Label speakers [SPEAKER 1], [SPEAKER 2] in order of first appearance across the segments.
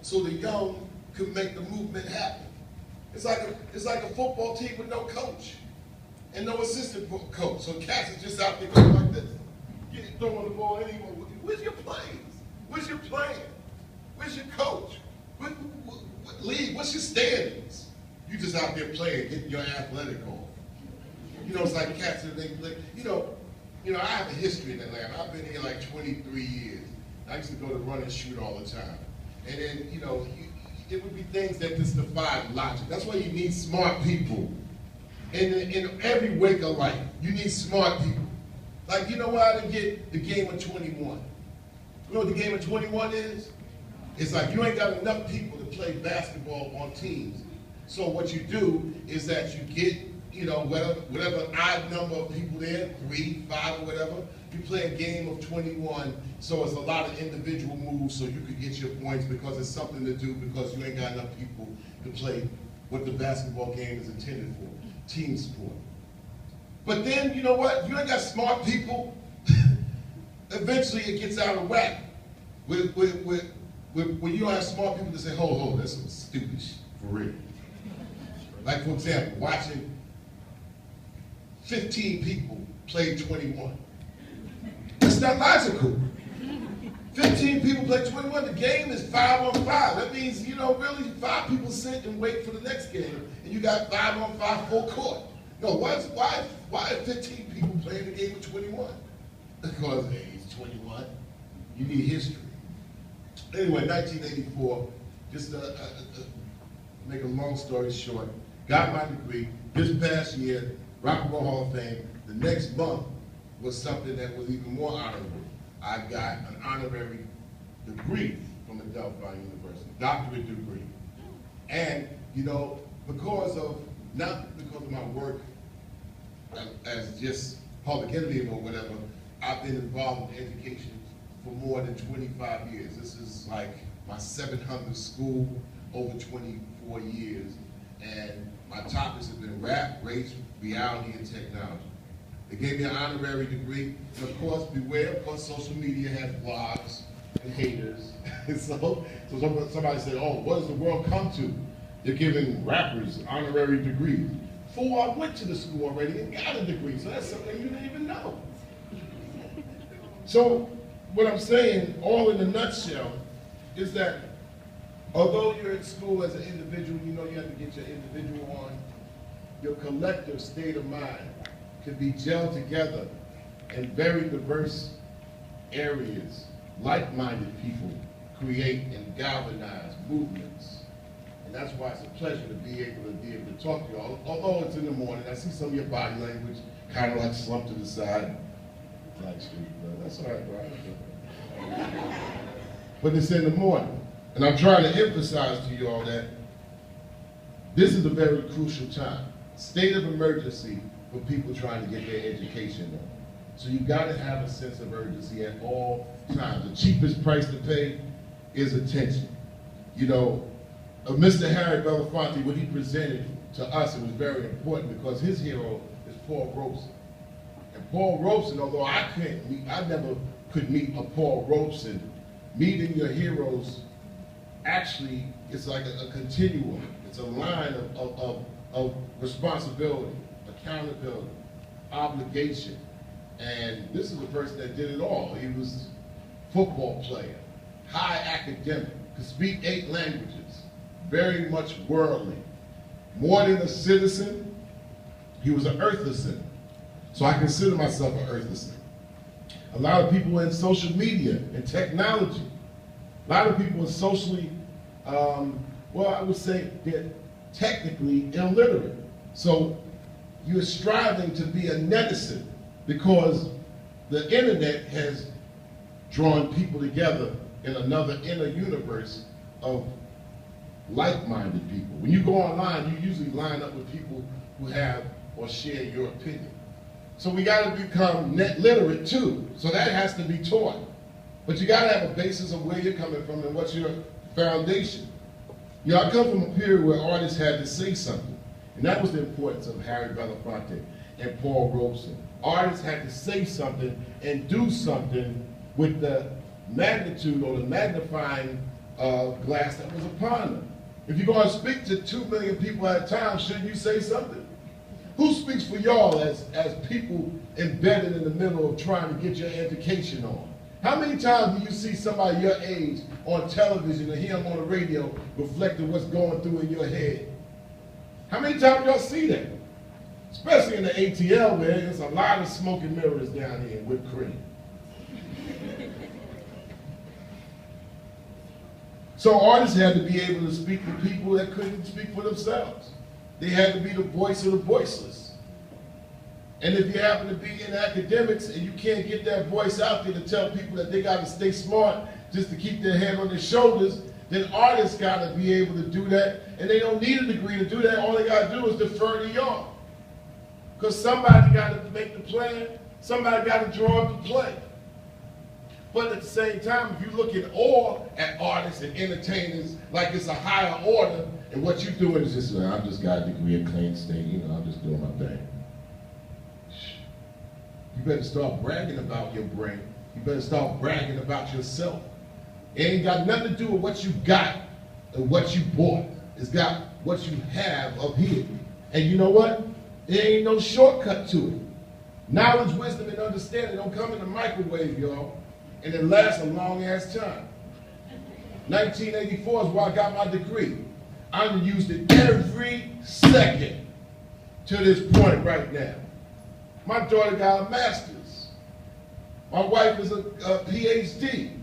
[SPEAKER 1] so the young could make the movement happen. It's like a football team with no coach and no assistant coach. So cats is just out there going like this, throwing the ball anywhere. Where's your plays? Where's your plan? Where's your coach? What league? What's your standings? You just out there playing, getting your athletic on. You know, it's like cats that they play. You know, I have a history in Atlanta. I've been here like 23 years. I used to go to run and shoot all the time. And then, you know, it would be things that just defy logic. That's why you need smart people. In every wake of life, you need smart people. Like, you know why I didn't get the game of 21? You know what the game of 21 is? It's like you ain't got enough people to play basketball on teams. So what you do is that you get, you know, whatever odd number of people there, 3, 5, or whatever, you play a game of 21, so it's a lot of individual moves so you could get your points because it's something to do because you ain't got enough people to play what the basketball game is intended for, team sport. But then, you know what, you ain't got smart people, eventually it gets out of whack. When you don't have smart people to say, hold, that's some stupid shit, for real. Like, for example, watching 15 people play 21. That's not logical. 15 people play 21, the game is 5 on 5. That means, you know, really 5 people sit and wait for the next game, and you got 5 on 5 full court. No, why are 15 people playing the game of 21? Because, hey, he's 21. You need history. Anyway, 1984, just to make a long story short, got my degree. This past year, Rock and Roll Hall of Fame. The next month was something that was even more honorable. I got an honorary degree from Adelphi University, doctorate degree. And, you know, not because of my work as just public enemy or whatever, I've been involved in education for more than 25 years. This is like my 700th school, over 24 years. And my topics have been rap, race, reality, and technology. They gave me an honorary degree, and of course, beware, of course, social media has blogs and haters. so somebody said, oh, what does the world come to? They're giving rappers honorary degrees. Fool, I went to the school already and got a degree, so that's something you didn't even know. So what I'm saying, all in a nutshell, is that although you're at school as an individual, you know you have to get your individual on, your collective state of mind can be gelled together in very diverse areas. Like-minded people create and galvanize movements. And that's why it's a pleasure to be able to talk to you all. Although it's in the morning, I see some of your body language kind of like slumped to the side. Black Street, bro. That's all right, bro. But it's in the morning. And I'm trying to emphasize to you all that this is a very crucial time. State of emergency for people trying to get their education done. So you gotta have a sense of urgency at all times. The cheapest price to pay is attention. You know, Mr. Harry Belafonte, what he presented to us, it was very important because his hero is Paul Robeson. And Paul Robeson, although I never could meet a Paul Robeson, meeting your heroes actually is like a continuum. It's a line of responsibility, accountability, obligation. And this is a person that did it all. He was a football player, high academic, could speak 8 languages, very much worldly. More than a citizen, he was an earthlicen. So I consider myself an earthlicen. A lot of people in social media and technology, a lot of people are socially, well, I would say they're technically illiterate. So you're striving to be a netizen because the internet has drawn people together in another inner universe of like-minded people. When you go online, you usually line up with people who have or share your opinion. So we got to become net literate too. So that has to be taught. But you got to have a basis of where you're coming from and what's your foundation. You know, I come from a period where artists had to say something. And that was the importance of Harry Belafonte and Paul Robeson. Artists had to say something and do something with the magnitude or the magnifying glass that was upon them. If you're going to speak to 2 million people at a time, shouldn't you say something? Who speaks for y'all as people embedded in the middle of trying to get your education on? How many times do you see somebody your age on television or hear them on the radio reflecting what's going through in your head? How many times y'all see that? Especially in the ATL, where there's a lot of smoke and mirrors down here with cream. So artists had to be able to speak for people that couldn't speak for themselves. They had to be the voice of the voiceless. And if you happen to be in academics and you can't get that voice out there to tell people that they got to stay smart just to keep their head on their shoulders, then artists got to be able to do that. And they don't need a degree to do that. All they got to do is defer to y'all. Because somebody got to make the plan. Somebody got to draw up the play. But at the same time, if you look at all at artists and entertainers like it's a higher order, and what you're doing is just, I just got a degree at Clayton State, I'm just doing my thing. You better start bragging about your brain. You better start bragging about yourself. It ain't got nothing to do with what you got and what you bought. It's got what you have up here. And you know what? There ain't no shortcut to it. Knowledge, wisdom, and understanding don't come in the microwave, y'all. And it lasts a long-ass time. 1984 is where I got my degree. I've used it every second to this point right now. My daughter got a master's. My wife is a PhD.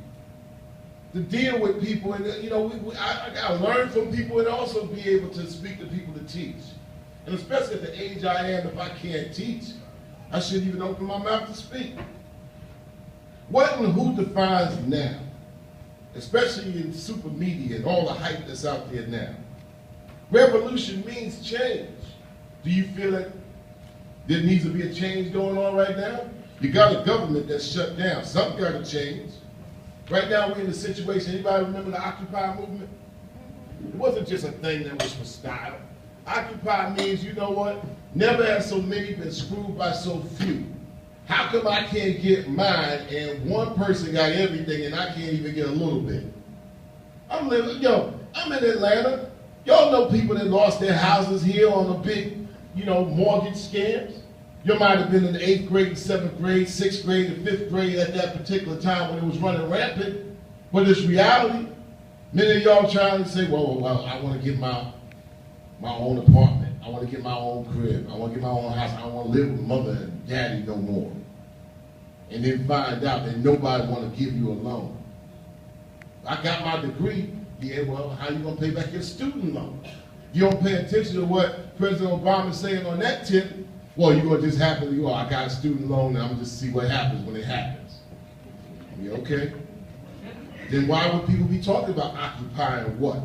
[SPEAKER 1] To deal with people, and I got to learn from people and also be able to speak to people to teach. And especially at the age I am, if I can't teach, I shouldn't even open my mouth to speak. What and who defines now? Especially in super media and all the hype that's out there now. Revolution means change. Do you feel that there needs to be a change going on right now? You got a government that's shut down. Something got to change. Right now we're in a situation, anybody remember the Occupy movement? It wasn't just a thing that was for style. Occupy means, you know what? Never have so many been screwed by so few. How come I can't get mine and one person got everything and I can't even get a little bit? I'm in Atlanta. Y'all know people that lost their houses here on the big, mortgage scams. You might have been in the 8th grade, 7th grade, 6th grade, and 5th grade at that particular time when it was running rampant. But it's reality. Many of y'all trying to say, well, I want to get my own apartment. I want to get my own crib. I want to get my own house. I don't want to live with mother and daddy no more. And then find out that nobody want to give you a loan. I got my degree. Yeah, well, how you going to pay back your student loan? You don't pay attention to what President Obama is saying on that tip. Well, you're going to just happily, I got a student loan and I'm just see what happens when it happens. Yeah, okay. Then why would people be talking about occupying what?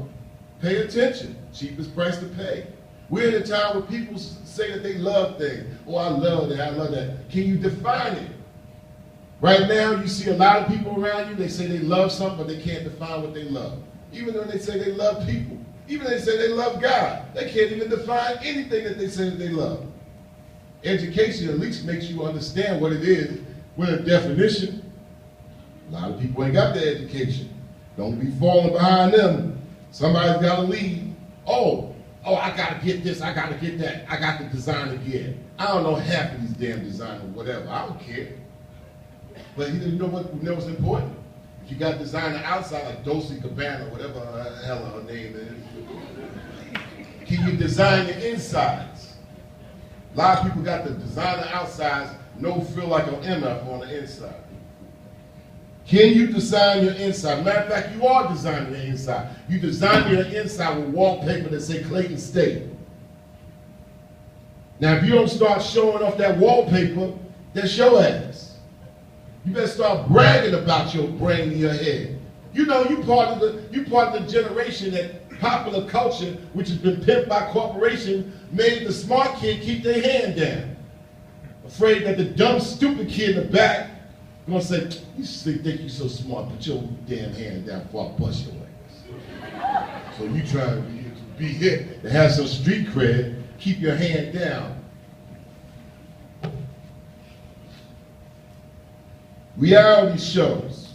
[SPEAKER 1] Pay attention. Cheapest price to pay. We're in a time where people say that they love things. Oh, I love that, I love that. Can you define it? Right now, you see a lot of people around you, they say they love something, but they can't define what they love. Even though they say they love people. Even though they say they love God. They can't even define anything that they say that they love. Education at least makes you understand what it is with a definition. A lot of people ain't got the education. Don't be falling behind them. Somebody's got to lead. Oh, I got to get this, I got to get that. I got the designer gear. I don't know half of these damn designers, whatever. I don't care. But you know what's important? If you got designer outside, like Dolce Gabbana, whatever the hell her name is, can you design your insides? A lot of people got the designer outsides, no feel like an MF on the inside. Can you design your inside? Matter of fact, you are designing your inside. You design your inside with wallpaper that say Clayton State. Now, if you don't start showing off that wallpaper, that's your ass. You better start bragging about your brain in your head. You know, you part of the generation that popular culture, which has been pimped by corporations, made the smart kid keep their hand down. Afraid that the dumb, stupid kid in the back gonna say, you think you're so smart, put your damn hand down before I bust your ass. So you try to be hit to have some street cred, keep your hand down. Reality shows.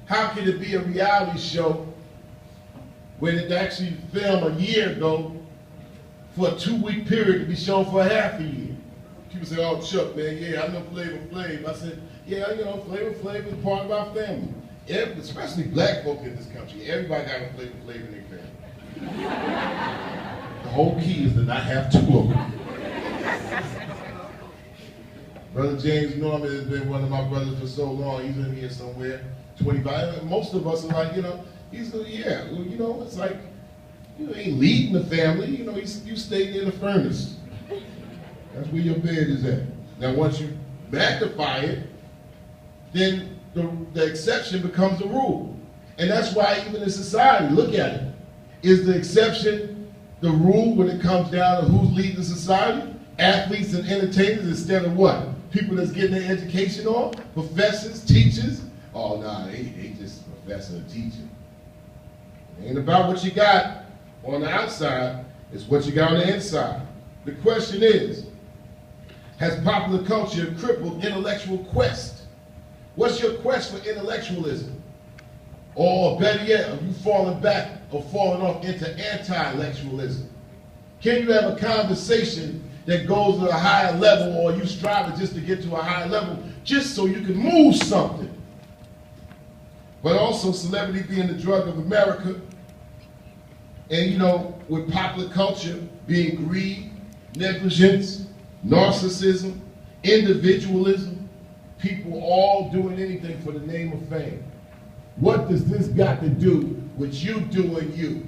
[SPEAKER 1] How can it be a reality show when it actually filmed a year ago for a 2-week period to be shown for a half a year. People say, oh, Chuck, man, yeah, I know Flavor Flav. I said, yeah, you know, Flavor Flav is part of our family. Especially black folk in this country. Everybody got a Flavor Flav in their family. The whole key is to not have 2 of them. Brother James Norman has been one of my brothers for so long. He's in here somewhere, 25. Most of us are like, you know, he's, yeah, well, you know, it's like, you ain't leading the family. You know, you stay near the furnace. That's where your bed is at. Now, once you magnify it, then the exception becomes the rule. And that's why even in society, look at it. Is the exception the rule when it comes down to who's leading society? Athletes and entertainers instead of what? People that's getting their education on? Professors, teachers? Oh, nah, they just professor and teacher. It ain't about what you got on the outside, it's what you got on the inside. The question is, has popular culture crippled intellectual quest? What's your quest for intellectualism? Or better yet, are you falling back or falling off into anti-intellectualism? Can you have a conversation that goes to a higher level, or you striving just to get to a higher level just so you can move something? But also celebrity being the drug of America, and you know, with popular culture being greed, negligence, narcissism, individualism, people all doing anything for the name of fame. What does this got to do with you doing you?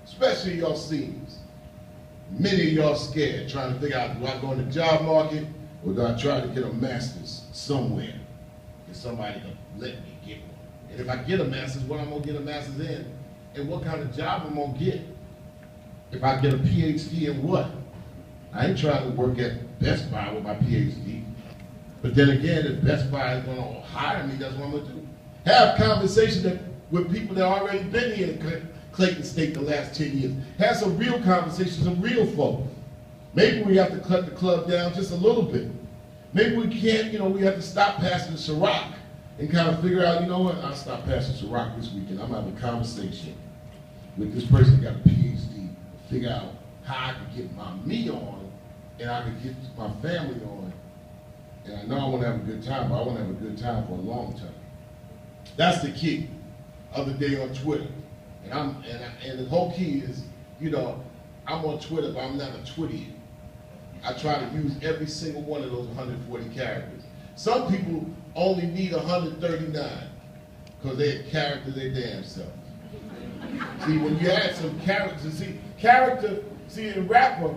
[SPEAKER 1] Especially y'all seniors. Many of y'all scared, trying to figure out, do I go in the job market, or do I try to get a master's somewhere? Is somebody gonna let me get one? And if I get a master's, what I'm gonna get a master's in? And what kind of job I'm gonna get? If I get a PhD in what? I ain't trying to work at Best Buy with my PhD. But then again, if Best Buy is gonna hire me, that's what I'm gonna do. Have conversations with people that already been here in Clayton State the last 10 years. Have some real conversations, some real folks. Maybe we have to cut the club down just a little bit. Maybe we can't, you know, we have to stop passing the Ciroc and kind of figure out, you know what, I'll stop passing Ciroc this weekend. I'm having a conversation with this person that got a PhD, figure out how I can get me on, and I can get my family on. And I know I want to have a good time, but I want to have a good time for a long time. That's the key. Other day on Twitter, and the whole key is, you know, I'm on Twitter, but I'm not a Twittian. I try to use every single one of those 140 characters. Some people only need 139 because they're character their damn self. See, when you add some characters, see, in rapper,